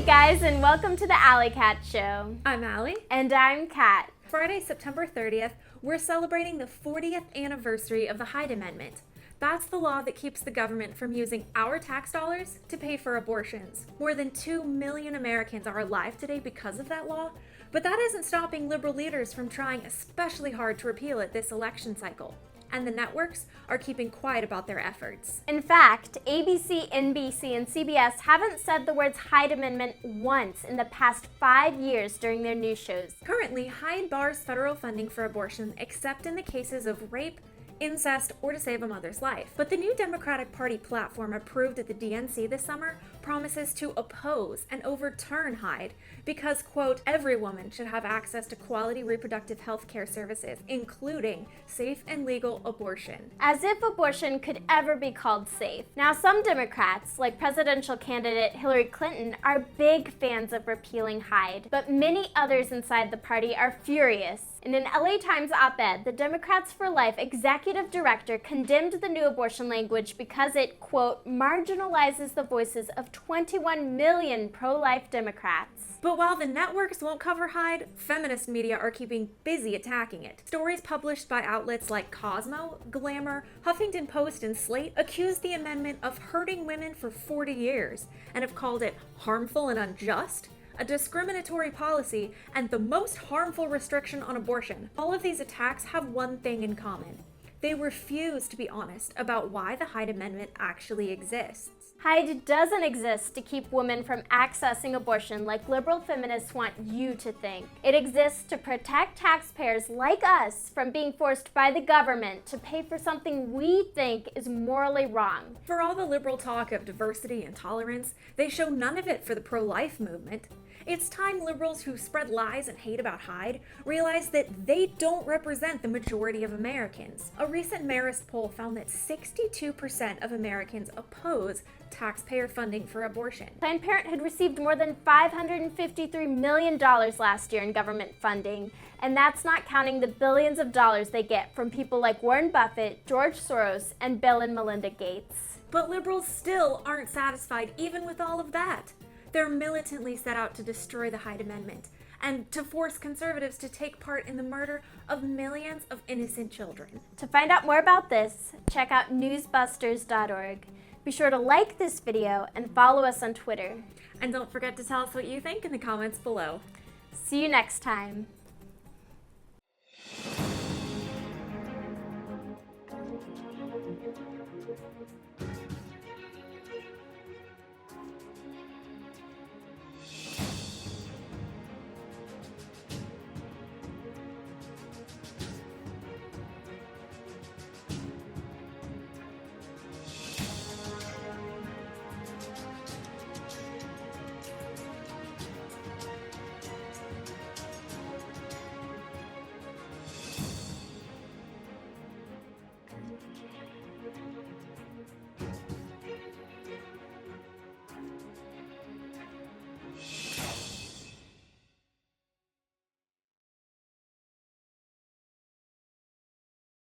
guys, and welcome to the AlliKat Show. I'm Alli. And I'm Kat. Friday, September 30th, we're celebrating the 40th anniversary of the Hyde Amendment. That's the law that keeps the government from using our tax dollars to pay for abortions. More than 2 million Americans are alive today because of that law, but that isn't stopping liberal leaders from trying especially hard to repeal it this election cycle. And the networks are keeping quiet about their efforts. In fact, ABC, NBC, and CBS haven't said the words Hyde Amendment once in the past 5 years during their news shows. Currently, Hyde bars federal funding for abortion except in the cases of rape, incest, or to save a mother's life. But the new Democratic Party platform approved at the DNC this summer promises to oppose and overturn Hyde because, quote, every woman should have access to quality reproductive health care services, including safe and legal abortion. As if abortion could ever be called safe. Now, some Democrats, like presidential candidate Hillary Clinton, are big fans of repealing Hyde, but many others inside the party are furious. In an LA Times op-ed, the Democrats for Life executive director condemned the new abortion language because it, quote, marginalizes the voices of 21 million pro-life Democrats. But while the networks won't cover Hyde, feminist media are keeping busy attacking it. Stories published by outlets like Cosmo, Glamour, Huffington Post, and Slate accuse the amendment of hurting women for 40 years and have called it harmful and unjust, a discriminatory policy, and the most harmful restriction on abortion. All of these attacks have one thing in common. They refuse to be honest about why the Hyde Amendment actually exists. Hyde doesn't exist to keep women from accessing abortion like liberal feminists want you to think. It exists to protect taxpayers like us from being forced by the government to pay for something we think is morally wrong. For all the liberal talk of diversity and tolerance, they show none of it for the pro-life movement. It's time liberals who spread lies and hate about Hyde realize that they don't represent the majority of Americans. A recent Marist poll found that 62% of Americans oppose taxpayer funding for abortion. Planned Parenthood received more than $553 million last year in government funding, and that's not counting the billions of dollars they get from people like Warren Buffett, George Soros, and Bill and Melinda Gates. But liberals still aren't satisfied even with all of that. They're militantly set out to destroy the Hyde Amendment and to force conservatives to take part in the murder of millions of innocent children. To find out more about this, check out newsbusters.org. Be sure to like this video and follow us on Twitter. And don't forget to tell us what you think in the comments below. See you next time.